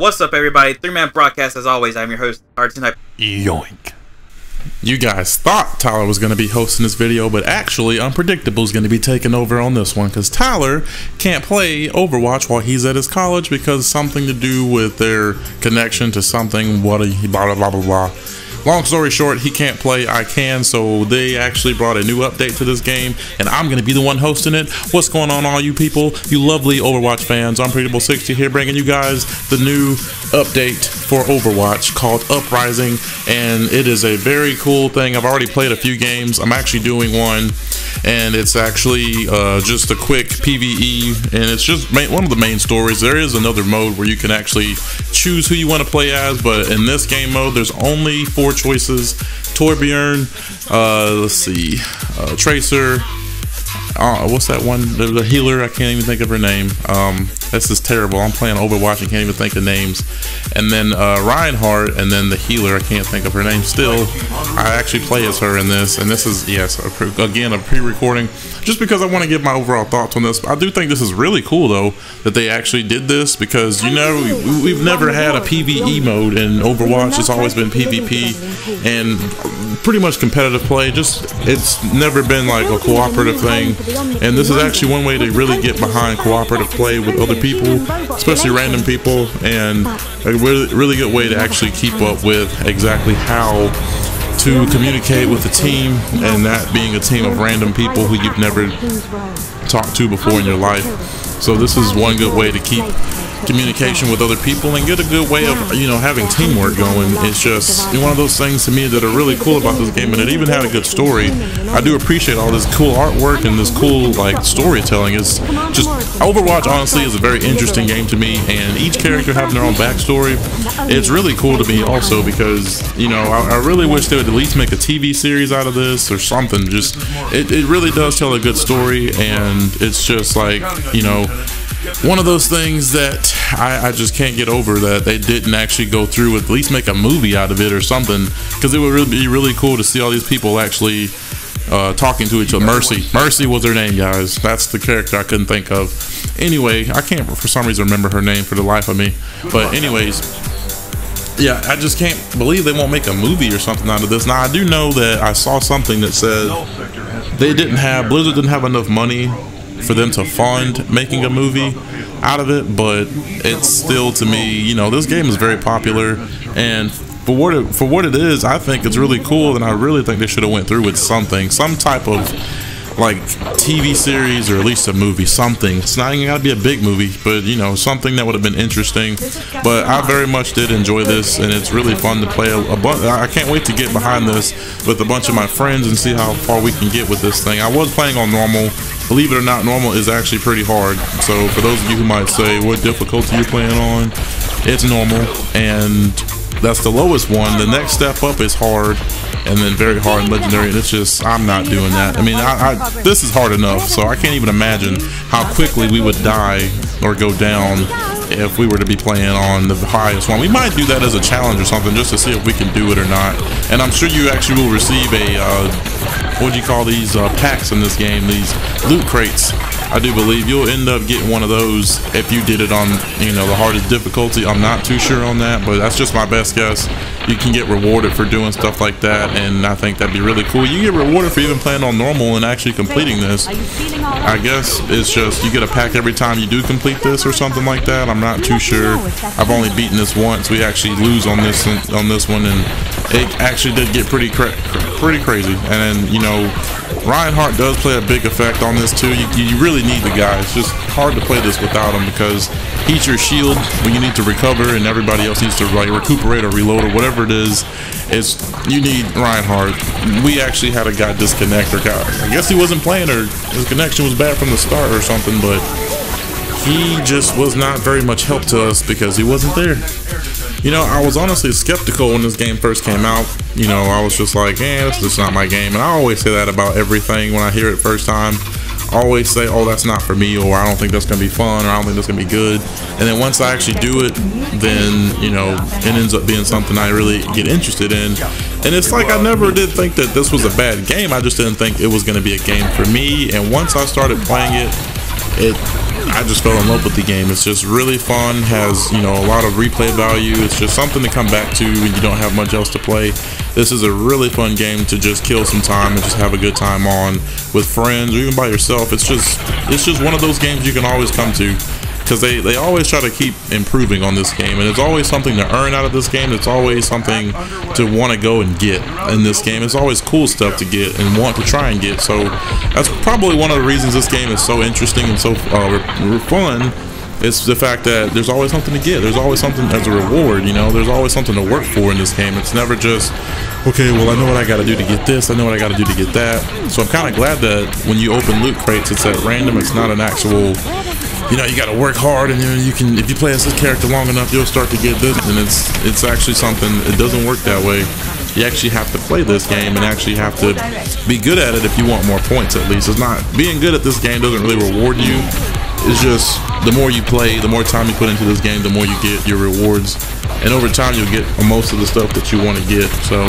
What's up, everybody? 3-Man Broadcast, as always. I'm your host, Artin. Yoink. You guys thought Tyler was going to be hosting this video, but actually Unpredictable is going to be taking over on this one because Tyler can't play Overwatch while he's at his college because something to do with their connection to something, blah blah blah blah blah. Long story short, he can't play, I can, so they actually brought a new update to this game, and I'm going to be the one hosting it. What's going on, all you people, you lovely Overwatch fans? Unpredictable60 here, bringing you guys the new update for Overwatch called Uprising, and it is a very cool thing. I've already played a few games. I'm actually doing one, and it's actually just a quick PvE, and it's just one of the main stories. There is another mode where you can actually choose who you want to play as, but in this game mode, there's only 4 choices: Torbjorn, let's see, Tracer, what's that one, the healer, I can't even think of her name. This is terrible. I'm playing Overwatch and can't even think of names. And then Reinhardt, and then the healer, I can't think of her name still. I actually play as her in this, and this is, yes, again, a pre-recording, just because I want to give my overall thoughts on this. I do think this is really cool, though, that they actually did this, because, you know, we've never had a PvE mode in Overwatch. It's always been PvP, and pretty much competitive play. Just, it's never been like a cooperative thing, and this is actually one way to really get behind cooperative play with other people, especially random people, and a really good way to actually keep up with exactly how to communicate with a team, and that being a team of random people who you've never talked to before in your life. So this is one good way to keep communication with other people and get a good way of, you know, having teamwork going. It's just one of those things to me that are really cool about this game, and it even had a good story. I do appreciate all this cool artwork and this cool, like, storytelling. It's just, Overwatch honestly is a very interesting game to me, and each character having their own backstory, it's really cool to me also, because, you know, I really wish they would at least make a TV series out of this or something. Just, it really does tell a good story, and it's just like, you know, one of those things that I just can't get over, that they didn't actually go through with at least make a movie out of it or something, because it would really be really cool to see all these people actually talking to each other. Mercy was her name, guys. That's the character I couldn't think of. Anyway, I can't for some reason remember her name for the life of me. But anyways, yeah, I just can't believe they won't make a movie or something out of this. Now, I do know that I saw something that said Blizzard didn't have enough money for them to fund making a movie out of it, but it's still, to me, you know, this game is very popular, and for what it is, I think it's really cool, and I really think they should have went through with something, some type of like TV series, or at least a movie, something. It's not even gotta be a big movie, but, you know, something that would have been interesting. But I very much did enjoy this, and it's really fun to play a bunch. I can't wait to get behind this with a bunch of my friends and see how far we can get with this thing. I was playing on normal. Believe it or not, normal is actually pretty hard. So for those of you who might say, what difficulty you're playing on, it's normal, and that's the lowest one. The next step up is hard, and then very hard and legendary, and it's just, I'm not doing that. I mean, this is hard enough, so I can't even imagine how quickly we would die or go down if we were to be playing on the highest one. We might do that as a challenge or something, just to see if we can do it or not. And I'm sure you actually will receive a what do you call these packs in this game, these loot crates. I do believe you'll end up getting one of those if you did it on, you know, the hardest difficulty. I'm not too sure on that, but that's just my best guess. You can get rewarded for doing stuff like that, and I think that'd be really cool. You get rewarded for even playing on normal and actually completing this. I guess it's just you get a pack every time you do complete this or something like that. I'm not too sure. I've only beaten this once. We actually lose on this one, and it actually did get pretty crazy. And then, you know, Reinhardt does play a big effect on this too. You really need the guy. It's just hard to play this without him, because he's your shield when you need to recover, and everybody else needs to, like, recuperate or reload or whatever it is. You need Reinhardt. We actually had a guy disconnect, or I guess he wasn't playing, or his connection was bad from the start or something, but he just was not very much help to us because he wasn't there. You know, I was honestly skeptical when this game first came out. You know, I was just like, this is not my game. And I always say that about everything when I hear it first time. I always say, oh, that's not for me, or I don't think that's going to be fun, or I don't think that's going to be good. And then once I actually do it, then, you know, it ends up being something I really get interested in. And it's like, I never did think that this was a bad game. I just didn't think it was going to be a game for me. And once I started playing it, I just fell in love with the game. It's just really fun, has, you know, a lot of replay value. It's just something to come back to when you don't have much else to play. This is a really fun game to just kill some time and just have a good time on with friends or even by yourself. It's just one of those games you can always come to, because they always try to keep improving on this game, and there's always something to earn out of this game. It's always something to want to go and get in this game. It's always cool stuff to get and want to try and get. So that's probably one of the reasons this game is so interesting and so fun. It's the fact that there's always something to get. There's always something as a reward, you know. There's always something to work for in this game. It's never just, okay, well, I know what I got to do to get this. I know what I got to do to get that. So I'm kind of glad that when you open loot crates, it's at random. It's not an actual, you know, you got to work hard, and you can, if you play as this character long enough, you'll start to get this. And it's actually something. It doesn't work that way. You actually have to play this game and actually have to be good at it if you want more points. At least it's not, being good at this game doesn't really reward you. It's just, the more you play, the more time you put into this game, the more you get your rewards, and over time you'll get most of the stuff that you want to get. So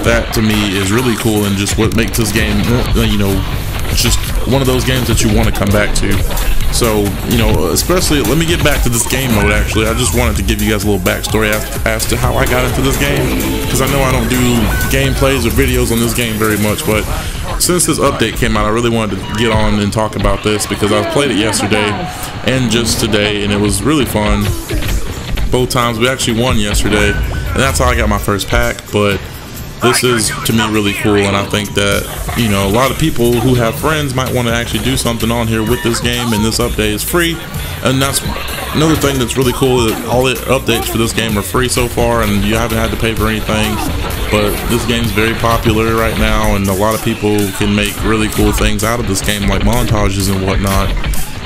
that to me is really cool, and just what makes this game, you know, it's just one of those games that you want to come back to. So, you know, especially, let me get back to this game mode. Actually, I just wanted to give you guys a little backstory as to how I got into this game, because I know I don't do gameplays or videos on this game very much, but since this update came out, I really wanted to get on and talk about this, because I played it yesterday and just today, and it was really fun. Both times we actually won yesterday, and that's how I got my first pack. But this is, to me, really cool, and I think that, you know, a lot of people who have friends might want to actually do something on here with this game, and this update is free. And that's another thing that's really cool, that all the updates for this game are free so far, and you haven't had to pay for anything. But this game's very popular right now, and a lot of people can make really cool things out of this game, like montages and whatnot.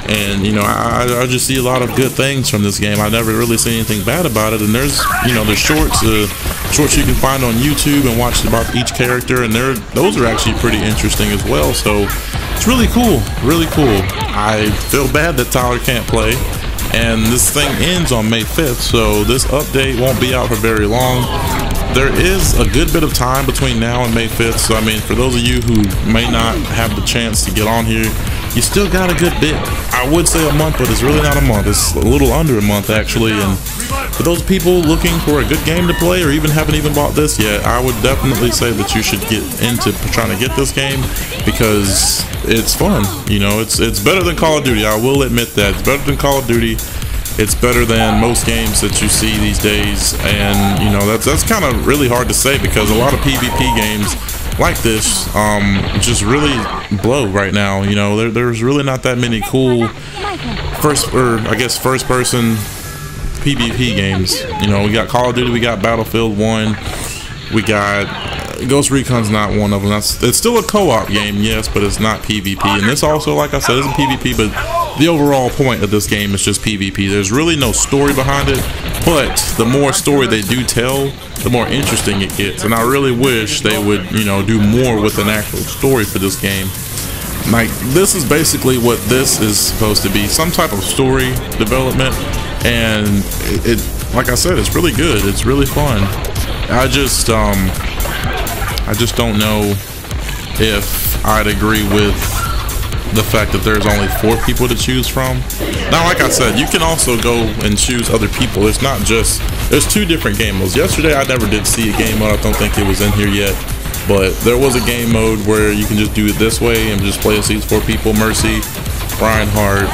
And, you know, I just see a lot of good things from this game. I never really seen anything bad about it. And there's, you know, there's shorts you can find on YouTube and watch about each character, and those are actually pretty interesting as well. So it's really cool, really cool. I feel bad that Tyler can't play, and this thing ends on May 5th, so this update won't be out for very long. There is a good bit of time between now and May 5th, so I mean, for those of you who may not have the chance to get on here, you still got a good bit. I would say a month, but it's really not a month. It's a little under a month, actually. And for those people looking for a good game to play, or even haven't even bought this yet, I would definitely say that you should get into trying to get this game, because it's fun. You know, it's better than Call of Duty. I will admit that. It's better than Call of Duty. It's better than most games that you see these days, and, you know, that's kind of really hard to say, because a lot of PvP games like this just really blow right now. You know, there's really not that many cool first person PvP games. You know, we got Call of Duty, we got Battlefield 1, we got Ghost Recon's not one of them. It's still a co-op game, yes, but it's not PvP. And this also, like I said, isn't PvP, but the overall point of this game is just PvP. There's really no story behind it, but the more story they do tell, the more interesting it gets. And I really wish they would, you know, do more with an actual story for this game. Like, this is basically what this is supposed to be, some type of story development, and it like I said, it's really good. It's really fun. I just don't know if I'd agree with the fact that there's only 4 people to choose from. Now, like I said, you can also go and choose other people. It's not just, there's 2 different game modes. Yesterday I never did see a game mode. I don't think it was in here yet, but there was a game mode where you can just do it this way and just play as these 4 people: Mercy, Reinhardt,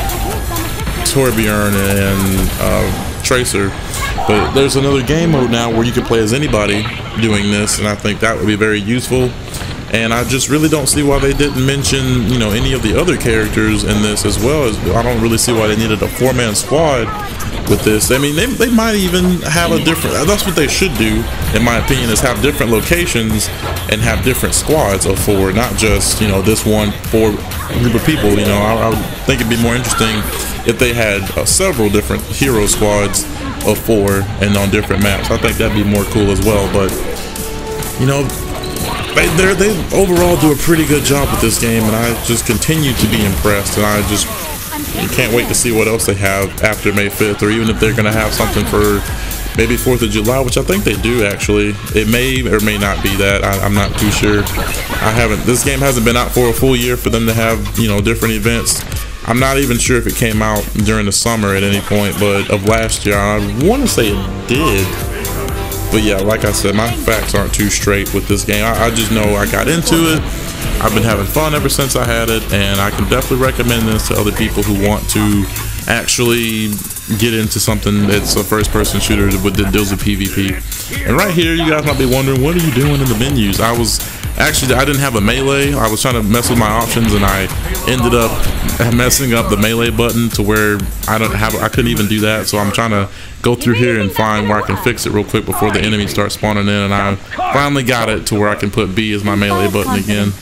Torbjorn, and Tracer. But there's another game mode now where you can play as anybody doing this, and I think that would be very useful. And I just really don't see why they didn't mention, you know, any of the other characters in this as well. As I don't really see why they needed a 4-man squad with this. I mean, they might even have a different, that's what they should do, in my opinion, is have different locations and have different squads of 4, not just, you know, this one 4 group of people. You know, I would think it'd be more interesting if they had several different hero squads of 4 and on different maps. I think that'd be more cool as well. But, you know, they overall do a pretty good job with this game, and I just continue to be impressed, and I just can't wait to see what else they have after May 5th, or even if they're going to have something for maybe 4th of July, which I think they do actually. It may or may not be that. I'm not too sure. This game hasn't been out for a full year for them to have, you know, different events. I'm not even sure if it came out during the summer at any point, but of last year. I want to say it did. But yeah, like I said, my facts aren't too straight with this game. I just know I got into it. I've been having fun ever since I had it, and I can definitely recommend this to other people who want to actually get into something that's a first-person shooter that deals with PvP. And right here, you guys might be wondering, what are you doing in the menus? I didn't have a melee. I was trying to mess with my options, and I ended up messing up the melee button to where I couldn't even do that. So I'm trying to go through here and find where I can fix it real quick before the enemies start spawning in, and I finally got it to where I can put B as my melee button again.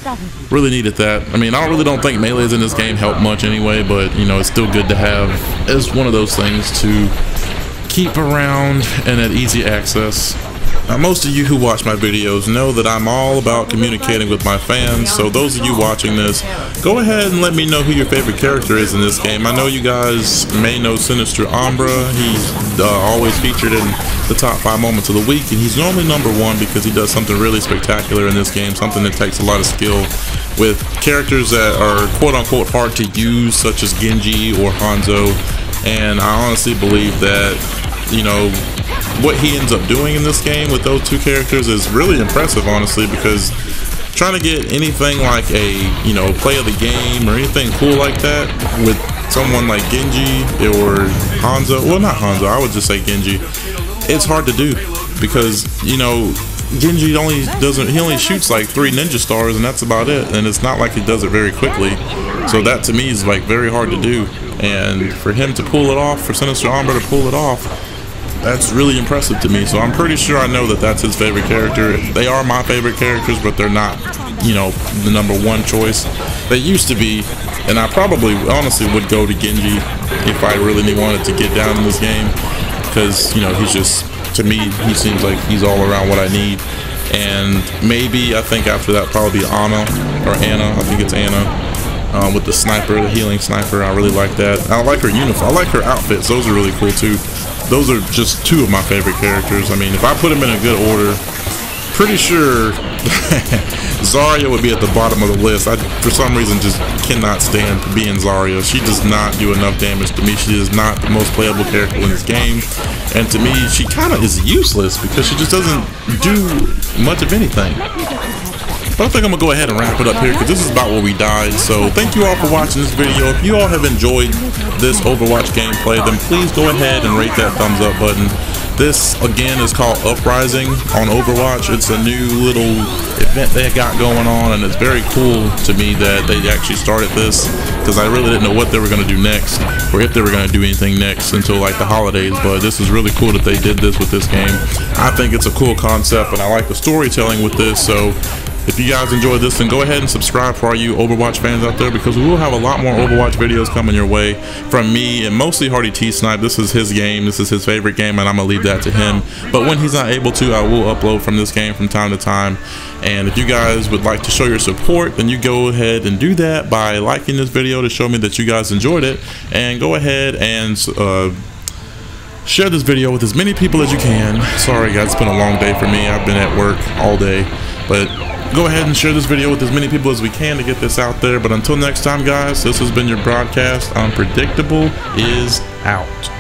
Really needed that. I mean, I really don't think melees in this game help much anyway, but you know, it's still good to have. It's one of those things to keep around and at easy access. Now, most of you who watch my videos know that I'm all about communicating with my fans, so those of you watching this, go ahead and let me know who your favorite character is in this game. I know you guys may know Sinister Umbra. He's always featured in the top 5 moments of the week, and he's normally number 1 because he does something really spectacular in this game, something that takes a lot of skill with characters that are quote-unquote hard to use, such as Genji or Hanzo. And I honestly believe that, you know, what he ends up doing in this game with those 2 characters is really impressive, honestly, because trying to get anything like a, you know, play of the game or anything cool like that with someone like Genji or Hanzo, well, not Hanzo, I would just say Genji, it's hard to do because, you know, Genji only shoots like 3 ninja stars, and that's about it, and it's not like he does it very quickly. So that to me is like very hard to do, and for him to pull it off, for Sinister Umbra to pull it off, that's really impressive to me. So I'm pretty sure I know that that's his favorite character. They are my favorite characters, but they're not, you know, the number 1 choice. They used to be, and I probably honestly would go to Genji if I really wanted to get down in this game, because, you know, he's just, to me, he seems like he's all around what I need. And maybe, I think after that, probably Anna, I think it's Anna. With the sniper, the healing sniper, I really like that. I like her uniform. I like her outfits. Those are really cool too. Those are just 2 of my favorite characters. I mean, if I put them in a good order, pretty sure Zarya would be at the bottom of the list. I, for some reason, just cannot stand being Zarya. She does not do enough damage to me. She is not the most playable character in this game. And to me, she kind of is useless because she just doesn't do much of anything. But I think I'm going to go ahead and wrap it up here because this is about where we died. So thank you all for watching this video. If you all have enjoyed this Overwatch gameplay, then please go ahead and rate that thumbs up button. This, again, is called Uprising on Overwatch. It's a new little event they got going on, and it's very cool to me that they actually started this because I really didn't know what they were going to do next or if they were going to do anything next until like the holidays. But this is really cool that they did this with this game. I think it's a cool concept, and I like the storytelling with this. So if you guys enjoyed this, then go ahead and subscribe for all you Overwatch fans out there, because we will have a lot more Overwatch videos coming your way from me and mostly Hardy T-Snipe. This is his game. This is his favorite game, and I'm going to leave that to him. But when he's not able to, I will upload from this game from time to time. And if you guys would like to show your support, then you go ahead and do that by liking this video to show me that you guys enjoyed it. And go ahead and share this video with as many people as you can. Sorry guys, it's been a long day for me. I've been at work all day. But go ahead and share this video with as many people as we can to get this out there. But until next time, guys, this has been your broadcast. Unpredictable is out.